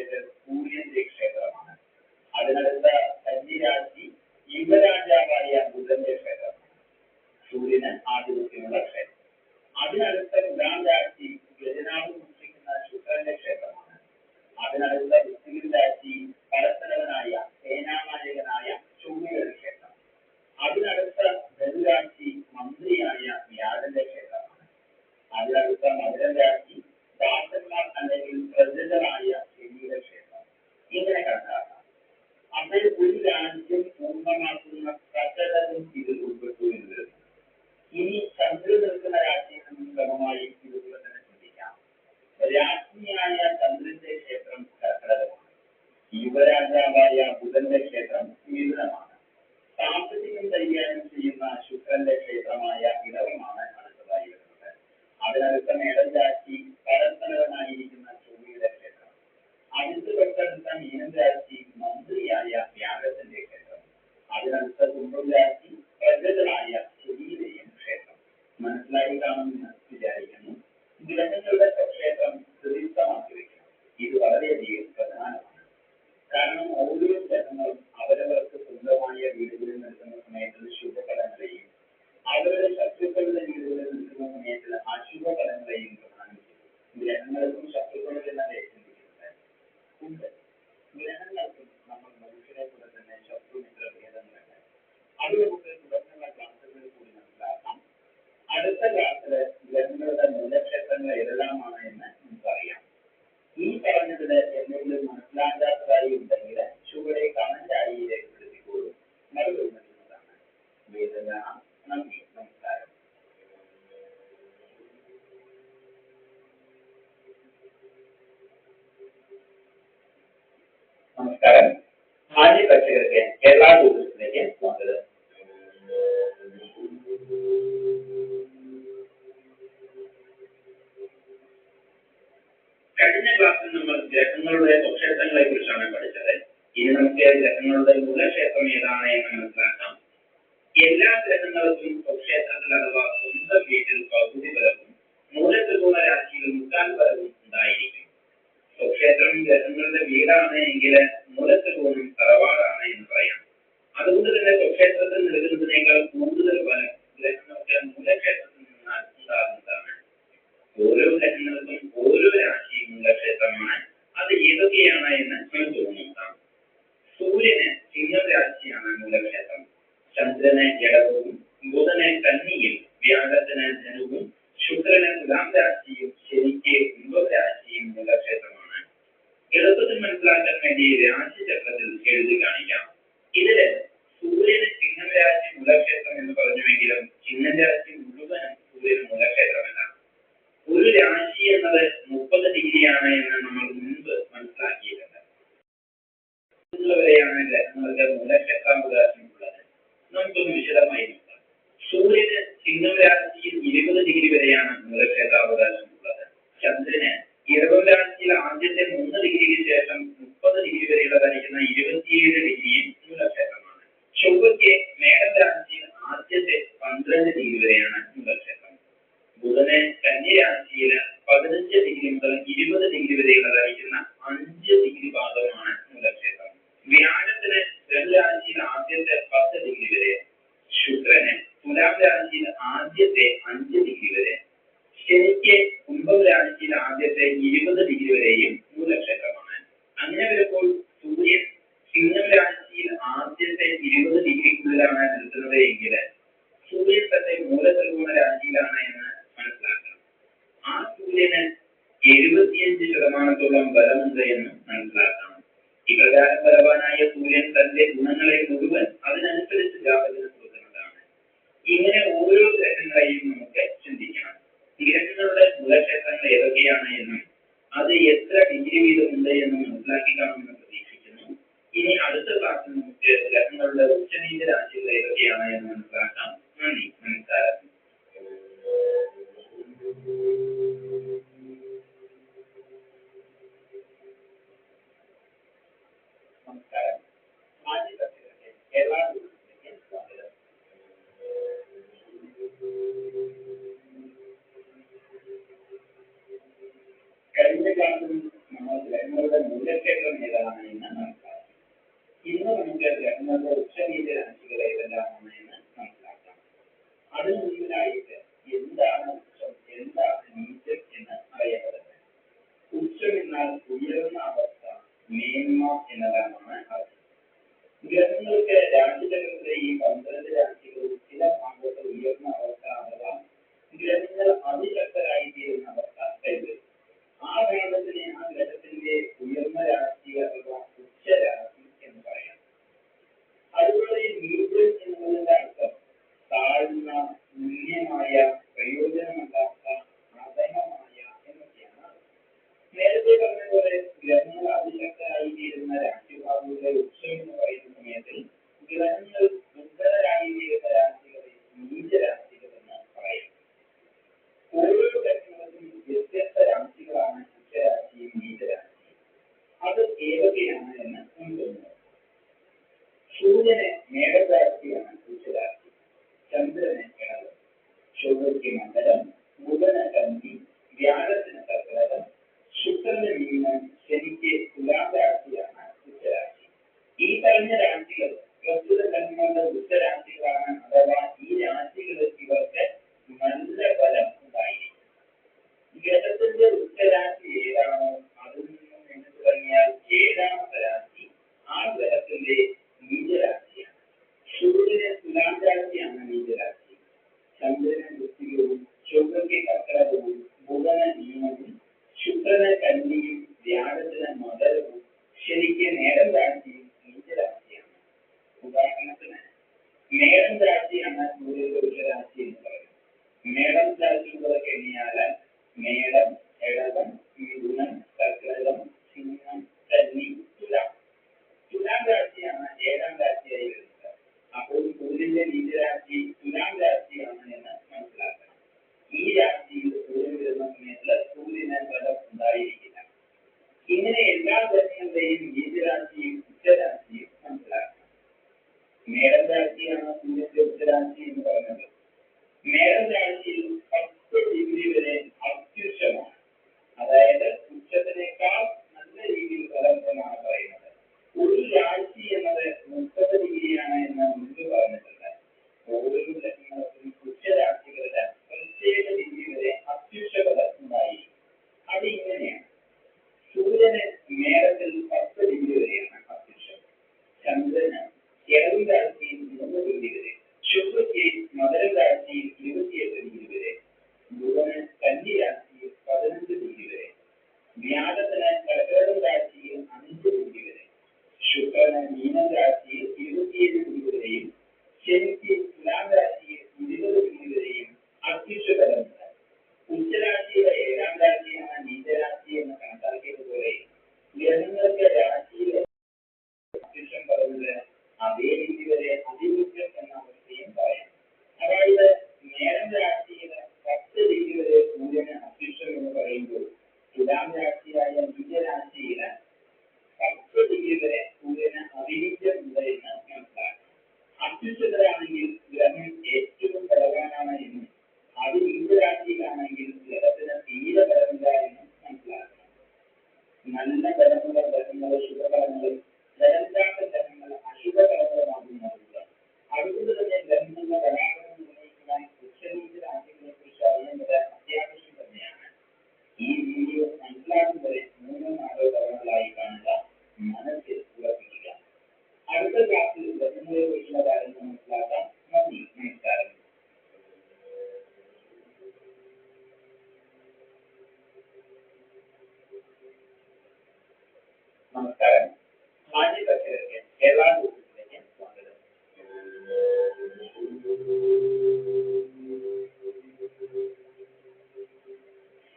അതായത് സൂര്യന്റെ ക്ഷേത്രമാണ്. അതിനടുത്ത കന്നിരാശി യുവരാജാവായ ബുധന്റെ ക്ഷേത്രമാണ്. സൂര്യന് ആധിപത്യമുള്ള ക്ഷേത്രം. അതിനടുത്ത തുലാം രാശി ഗജനാഥ് സൂക്ഷിക്കുന്ന ശുക്രന്റെ ക്ഷേത്രമാണ്. അതിനടുത്ത വൃശ്ചിക രാശി പരത്തലവനായ സേനാനായകനായ ചൊവ്വയുടെ ക്ഷേത്രം. അതിനടുത്ത ധനുരാശി മന്ത്രിയായ വ്യാഴന്റെ ക്ഷേത്രമാണ്. അതിനടുത്ത മകരം രാശി ദാസന്മാർ അല്ലെങ്കിൽ പ്രജകളായ ശനിയുടെ ക്ഷേത്രം. ഇങ്ങനെ കണക്കാക്കാം. അപ്പോൾ ഒരു രാജ്യം പൂർണ്ണമാക്കുന്ന സകലതും ഇതിൽ ഉൾപ്പെട്ടു എന്ന് വരുന്നു. ഇനി ചന്ദ്രൻ നിൽക്കുന്ന രാജ്യത്തിൽ ക്രമമായി ഇതുപോലെ തന്നെ ചിന്തിക്കാം. രാജ്ഞിയായ ചന്ദ്രന്റെ ക്ഷേത്രം കർക്കടകമാണ്. യുവരാജാവായ ബുധന്റെ ക്ഷേത്രം മിഥുനമാണ്. സാമ്പത്തികം കൈകാര്യം ചെയ്യുന്ന ശുക്രന്റെ ക്ഷേത്രമായ ഇടവമാണ് അടുത്തതായി വരുന്നത്. അതിനടുത്ത മേടം രാശി പരത്തലവനായിരിക്കുന്ന ചൊവ്വയുടെ ക്ഷേത്രം. തൊട്ടടുത്ത മീനം രാശി മന്ത്രിയായ വ്യാഴത്തിന്റെ ക്ഷേത്രം. അതിനടുത്ത കുംഭം രാശി പ്രജകളായ ശനിയുടെയും ക്ഷേത്രം. മനസ്സിലായി കാണുമെന്ന് വിചാരിക്കുന്നു. ഗ്രഹങ്ങളുടെ ക്ഷേത്രം സുരക്ഷിതമാക്കി വെക്കണം. ഇത് വളരെയധികം പ്രധാനമാണ്. കാരണം ഓരോ ഗ്രഹങ്ങളും അവരവർക്ക് സ്വന്തമായ വീടുകളിൽ നിൽക്കുന്ന സമയത്ത് ശുഭഫലങ്ങളെയും അവരുടെ ശത്രുക്കളുടെ വീടുകളിൽ നിൽക്കുന്ന സമയത്ത് അശുഭഫലങ്ങളെയും പ്രധാനം ചെയ്യും. ഗ്രഹങ്ങൾക്കും ശത്രുക്കളും എന്നല്ലേ ചിന്തിക്കുന്നത്. ഗ്രഹങ്ങൾക്കും നമ്മൾ മനുഷ്യരെ പോലെ തന്നെ ശത്രുമിത്ര ഭേദങ്ങളുണ്ട്. അത് നമുക്ക് തുടർന്നുള്ള ക്ലാസുകളിൽ കൂടി മനസ്സിലാക്കാം. അടുത്ത ക്ലാസ്സില് ഗ്രഹങ്ങളുടെ മൂലക്ഷേത്രങ്ങൾ ഏതെല്ലാമാണ് എന്ന് നമുക്കറിയാം. ഈ പറഞ്ഞതിന് എന്തെങ്കിലും മനസ്സിലാക്കാത്തതായി ഉണ്ടെങ്കിൽ ചുവടെ കമന്റായി രേഖപ്പെടുത്തിക്കോളൂ. മറുപടി നൽകുന്നതാണ്. വേദന. നന്ദി. നമസ്കാരം. നമസ്കാരം. മാന്യ പ്രേക്ഷകർക്ക് കേരള ടൂറിസ്റ്റിലേക്ക് സ്വാഗതം. കഴിഞ്ഞ ക്ലാസ്സിൽ നമ്മൾ ഗ്രഹങ്ങളുടെ സ്വക്ഷേത്രങ്ങളെ കുറിച്ചാണ് പഠിച്ചത്. ഇനി നമുക്ക് ഗ്രഹങ്ങളുടെ മൂലക്ഷേത്രം ഏതാണ് എന്ന് മനസ്സിലാക്കാം. എല്ലാ ഗ്രഹങ്ങൾക്കും സ്വക്ഷേത്രത്തിൽ അഥവാ സ്വന്തം വീട്ടിൽ പകുതി ബലവും മൂലത്രികോണ രാശിയിൽ 3/4 ബലവും ഉണ്ടായിരിക്കും. സ്വക്ഷേത്രം ഗ്രഹങ്ങളുടെ വീടാണ് എങ്കിൽ മൂലത്രികോണം തറവാടാണ് എന്ന് പറയാം. അതുകൊണ്ട് തന്നെ സ്വക്ഷേത്രത്തിൽ നൽകുന്നതിനേക്കാൾ കൂടുതൽ ബലം ഗ്രഹങ്ങൾക്ക് മൂലക്ഷേത്രത്തിൽ നിന്നാൽ ഉണ്ടാകുന്നതാണ്. ഓരോ ഗ്രഹങ്ങൾക്കും ഓരോ രാശിയും മൂലക്ഷേത്രമാണ്. അത് ഏതൊക്കെയാണ് എന്ന് നമുക്ക് നോക്കാം. സൂര്യന് ചിങ്ങം രാശിയാണ് മൂലക്ഷേത്രം. ചന്ദ്രന് ഇടവവും ബുധന് കന്നിയും വ്യാഴത്തിന് ധനുവും ശുക്രന് തുലാം രാശിയും ശനിക്ക് കുംഭം രാശിയും മൂലക്ഷേത്രമാണ്. എളുപ്പത്തിൽ മനസ്സിലാക്കാൻ വേണ്ടി രാശിചക്രത്തിൽ എഴുതി കാണിക്കാം. ഇതില് സൂര്യന് ചിങ്ങം രാശി മൂലക്ഷേത്രം എന്ന് പറഞ്ഞുവെങ്കിലും ചിങ്ങം രാശി മുഴുവനും സൂര്യന് മൂലക്ഷേത്രമല്ല. ഒരു രാശി എന്നത് 30 ഡിഗ്രിയാണ് എന്ന് നമ്മൾ മുൻപ് മനസ്സിലാക്കിയിട്ടുണ്ട്. വരെയാണ് ഗ്രഹങ്ങൾക്ക് മൂലക്ഷേത്രാവകാശമുള്ളത്. നമുക്കൊന്ന് വിശദമായി നോക്കാം. സൂര്യന് ചിങ്ങം രാശിയിൽ 20 ഡിഗ്രി വരെയാണ് മൂലക്ഷേത്രാവകാശമുള്ളത്. ചന്ദ്രന് ഇടവം രാശിയിൽ ആദ്യത്തെ 3 ഡിഗ്രിക്ക് ശേഷം 30 ഡിഗ്രി വരെയുള്ളതായിരിക്കുന്ന 27 ഡിഗ്രിയും മൂലക്ഷേത്രമാണ്. ചൊവ്വയ്ക്ക് മേടം രാശിയിൽ ആദ്യത്തെ 12 ഡിഗ്രി വരെയാണ് മൂലക്ഷേത്രം. ബുധന് കന്യരാശിയിൽ 15 ഡിഗ്രി മുതൽ 20 ഡിഗ്രി വരെയുള്ളതായിരിക്കുന്ന 5 ഡിഗ്രി ഭാഗമാണ് മൂലക്ഷേത്രം. വ്യാഴത്തിന് ധനുരാശിയിൽ ആദ്യത്തെ 10 ഡിഗ്രി വരെ. ശുക്രന് തുലാം രാശിയിൽ ആദ്യത്തെ 5 ഡിഗ്രി വരെ. ശനിക്ക് കുംഭം രാശിയിൽ ആദ്യത്തെ 20 ഡിഗ്രി വരെയും മൂലക്ഷേത്രമാണ്. അങ്ങനെ വരുമ്പോൾ സൂര്യൻ ചിങ്ങം രാശിയിൽ ആദ്യത്തെ 20 ഡിഗ്രിക്കുള്ളിലാണ് നിൽക്കുന്നത് എങ്കിൽ സൂര്യൻ തന്നെ മൂലത്രികോണ രാശിയിലാണ് എന്ന് മനസ്സിലാക്കണം. ആ സൂര്യന് 75% ബലമുണ്ട് എന്ന് മനസ്സിലാക്കണം. ഇപ്രകാരം ബലവാനായ സൂര്യൻ തന്റെ ഗുണങ്ങളെ മുഴുവൻ അതിനനുസരിച്ച് ജാതകത്തിന് കൊടുക്കുന്നതാണ്. ഇങ്ങനെ ഓരോ ഗ്രഹങ്ങളെയും നമുക്ക് ചിന്തിക്കണം. ഗ്രഹങ്ങളുടെ മൂലക്ഷേത്രങ്ങൾ ഏതൊക്കെയാണ് എന്നും അത് എത്ര ഡിഗ്രി വീതമുണ്ട് എന്നും മനസ്സിലാക്കി കാണുമെന്ന് പ്രതീക്ഷിക്കുന്നു. ഇനി അടുത്ത ക്ലാസ്സിൽ നമുക്ക് ഗ്രഹങ്ങളുടെ ഉച്ചനീച രാശികൾ ഏതൊക്കെയാണ് എന്ന് മനസ്സിലാക്കാം. നന്ദി. നമസ്കാരം. നമസ്കാരം. മാന്യ പ്രേക്ഷകർക്ക് കേരള ടൂറിസ്റ്റിലേക്ക് സ്വാഗതം. കഴിഞ്ഞ ക്ലാസ്സിൽ നമ്മൾ നമ്മൾ ഗ്രഹങ്ങളുടെ മൂലക്ഷേത്രം ഏതാണ് എന്ന് മനസ്സിലാക്കാം. ഇന്ന് നമുക്ക് ഗ്രഹങ്ങളുടെ ഉച്ചനീച രാശികൾ ഏതെല്ലാമാണ് എന്ന് മനസ്സിലാക്കാം. അതിന് മുന്നിലായിട്ട് എന്താണ് ഉച്ചം, എന്താണ് നീചം എന്ന് അറിയപ്പെടുന്നത്. ഉച്ചം എന്നാൽ ഉയർന്ന അവസ്ഥ, മേന്മ എന്നതാണ് അർത്ഥം. ഗ്രഹങ്ങൾക്ക് രാശിചക്രത്തിലെ ഈ 12 രാശികളിൽ ചില ഭാഗത്ത് ഉയർന്ന അവസ്ഥ അഥവാ ഗ്രഹങ്ങൾ അതിശക്തരായി തീരുന്ന അവസ്ഥ കൈവരും. ആ ഭാഗത്തിനെ ആ ഗ്രഹത്തിന്റെ ഉയർന്ന രാശി അഥവാ ഉച്ചരാശി എന്ന് പറയാം. അതുപോലെ നീചം എന്നതിന്റെ അർത്ഥം താഴ്ന്ന, നിന്ദ്യമായ, പ്രയോജനമല്ലാത്ത, അധമമായ എന്നൊക്കെയാണ്. നേരത്തെ പറഞ്ഞ പോലെ ഗ്രഹങ്ങൾ അതിശക്തരായി തീരുന്ന രാശിഭാഗങ്ങളുടെ ഉച്ചം എന്ന് പറയുന്ന സമയത്തിൽ ഗ്രഹങ്ങൾ ദുർബലരായി തീരുന്ന രാശികളെ നീചരാശികൾ എന്ന് പറയും. ഓരോ ഗ്രഹങ്ങൾക്കും വ്യത്യസ്ത രാശികളാണ് ഉച്ചരാശിയും നീചരാശിയും. അത് ഏതൊക്കെയാണ് എന്ന് നോക്കുന്നത്. സൂര്യന് മേഘരാശിയാണ് ഉച്ചരാശി, ചന്ദ്രന് ഇടവം, ചൊവ്വയ്ക്ക് മകരം, ബുധന് കന്നി, വ്യാഴത്തിന് കർക്കിടകം, ശുക്രന് മീനം, ശനിക്ക് തുലാം രാശിയാണ് ഉച്ചരാശി. ഈ പറഞ്ഞ രാശികൾ പ്രസ്തുത ഗ്രഹങ്ങളുടെ ഉച്ചരാശികളാണ്. അഥവാ ഈ രാശികളിൽ ഇവർക്ക് നല്ല ഫലം ഉണ്ടായിരിക്കും. ഗ്രഹത്തിന്റെ ഉച്ചരാശി ഏതാണോ അതിൽ നിന്നും എന്ന് തുടങ്ങിയാൽ 7ാമത്തെ രാശി ആ ഗ്രഹത്തിന്റെ നീചരാശിയാണ്. സൂര്യന് തുലാം രാശിയാണ് നീചരാശി, ചന്ദ്രന് വൃശ്ചികവും, ചൊവ്വയ്ക്ക് കർക്കിടകവും, ബുധന് മീനവും, ശുക്രന് കന്നിയും, വ്യാഴത്തിന് മകരവും, ശനിക്ക് മേടം രാശിയും നീചരാശിയാണ്. ഉദാഹരണത്തിന് മേടം രാശിയാണ് സൂര്യന്റെ ഉച്ചരാശി എന്ന് പറയുന്നത്. മേടം രാശികളൊക്കെ എണ്ണിയാൽ മേടം, ഇടവം, മിഥുനം, കർക്കിടകം, സിംഹം, കന്നി, തുലാം. തുലാം രാശിയാണ് 7ാം രാശിയായി വരുന്നത്. അപ്പോൾ സൂര്യന്റെ നീചരാശി തുലാം രാശിയാണ് എന്ന് മനസ്സിലാക്കണം. ഈ രാശിയിൽ സൂര്യൻ വരുന്ന സമയത്ത് സൂര്യന് ഫലം ഉണ്ടായിരിക്കില്ല. ഇങ്ങനെ എല്ലാ ഗ്രഹങ്ങളുടെയും നീചരാശിയും ഉച്ചരാശിയും മനസ്സിലാക്കണം. മേടം രാശിയാണ് സൂര്യന്റെ ഉച്ചരാശി എന്ന് പറഞ്ഞത്. മേടം രാശിയിൽ 10 ഡിഗ്രി വരെ അത്യുച്ചമാണ്. അതായത് ഉച്ചത്തിനേക്കാൾ നല്ല രീതിയിൽ ഫലം എന്നാണ് പറയുന്നത്. ഒരു രാശി എന്നത് 30 ഡിഗ്രിയാണ് എന്ന് മുൻപ് പറഞ്ഞിട്ടുണ്ട്. ഓരോ ഗ്രഹങ്ങൾക്കും ഉച്ചരാശികളുടെ പ്രത്യേക ഡിഗ്രി വരെ അത്യുച്ച ഫലം ഉണ്ടായിരിക്കും. അത് ഇങ്ങനെയാണ്. സൂര്യന് മേടത്തിൽ 10 ഡിഗ്രി വരെയാണ് അത്യുച്ചം, ചന്ദ്രന് ഇടവം രാശിയിൽ 3 ഡിഗ്രി വരെ, ചൊവ്വയ്ക്ക് മകരം രാശിയിൽ 28 ഡിഗ്രി വരെ, ബുധന് കന്നി രാശിയിൽ 15 ഡിഗ്രി വരെ, വ്യാഴത്തിന് കർക്കിടകം രാശിയിൽ 5 ഡിഗ്രി വരെ, ശുക്രന് മീനം രാശിയിൽ 27 ഡിഗ്രി വരെയും, ശനിക്ക് തുലാം രാശിയിൽ 20 ഡിഗ്രി വരെയും അത്യുച്ച ഫലമുണ്ട്. ഉച്ചരാശിയുടെ 7ാം രാശിയാണ് നീചരാശി എന്ന് കണക്കാക്കിയതുപോലെ ഗ്രഹങ്ങൾക്ക് രാശിയിലെ അത്യുച്ചം പറയുന്നത് അതേ രീതി വരെ അതിരുച്ചം എന്ന അവസ്ഥയും പറയാം. അതായത് മേടം രാശിയിൽ 10 ഡിഗ്രി വരെ സൂര്യന് അത്യുച്ചം എന്ന് പറയുമ്പോൾ തുലാം രാശിയായ നീചരാശിയിൽ 10 ഡിഗ്രി വരെ സൂര്യന് അതിരുച്ചം ഉണ്ട് എന്ന് മനസ്സിലാക്കാം. അത്യുച്ചത്തിലാണെങ്കിൽ ഗ്രഹം ഏറ്റവും ബലവാനാണ് എന്നും അത് നീചരാശിയിലാണെങ്കിൽ ഗ്രഹത്തിന് തീരെ ബലമില്ല എന്നും മനസ്സിലാക്കണം. നല്ല ബലമുള്ള ഗ്രഹങ്ങൾ ശുഭഫലങ്ങളും ബലമില്ലാത്ത ഗ്രഹങ്ങൾ അശുഭഫലങ്ങളുമാകുന്നത്. അതുകൊണ്ട് തന്നെ ഗ്രഹങ്ങളുടെ ബലാബലം നിർണ്ണയിക്കുവാൻ ഉച്ചനീച രാശികളെ കുറിച്ച് അറിയേണ്ടത് അത്യാവശ്യം തന്നെയാണ്. ഈ വീഡിയോ മനസ്സിലാക്കുന്നവരെ 3-4 തവണകളായി കാണുക, മനസ്സിൽ ഉറപ്പിക്കുക. അടുത്ത ക്ലാസ്സിൽ ഗ്രഹങ്ങളെ കുറിച്ചുള്ള കാര്യങ്ങൾ മനസ്സിലാക്കാം. നന്ദി, നമസ്കാരം. നമസ്കാരം. മാന്യ പ്രേക്ഷകർക്ക് കേരള ജ്യോതിഷത്തിലേക്ക് സ്വാഗതം.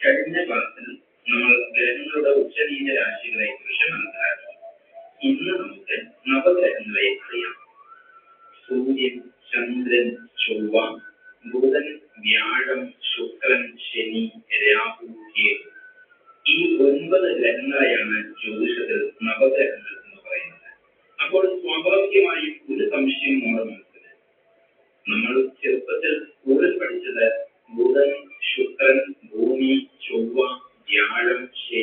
കഴിഞ്ഞ ക്ലാസ്സിൽ നമ്മൾ ഗ്രഹങ്ങളുടെ ഉച്ചനീച രാശികളെ കുറിച്ച് മനസ്സിലാക്കി. ഇന്ന് നമുക്ക് നവഗ്രഹങ്ങളെ അറിയാം. സൂര്യൻ, ചന്ദ്രൻ, ചൊവ്വ, ബുധൻ, വ്യാഴം, ശുക്രൻ, ശനി, രാഹു, കേതു. ഈ 9 ഗ്രഹങ്ങളെയാണ് ജ്യോതിഷത്തിൽ നവഗ്രഹങ്ങൾ എന്ന് പറയുന്നത്. അപ്പോൾ സ്വാഭാവികമായും ഒരു സംശയം നമ്മുടെ മനസ്സിൽ. നമ്മൾ ചെറുപ്പത്തിൽ സ്കൂളിൽ പഠിച്ചത് ബുധൻ, ശുക്രൻ, ഭൂമി, ചൊവ്വ, വ്യാഴം, ശനി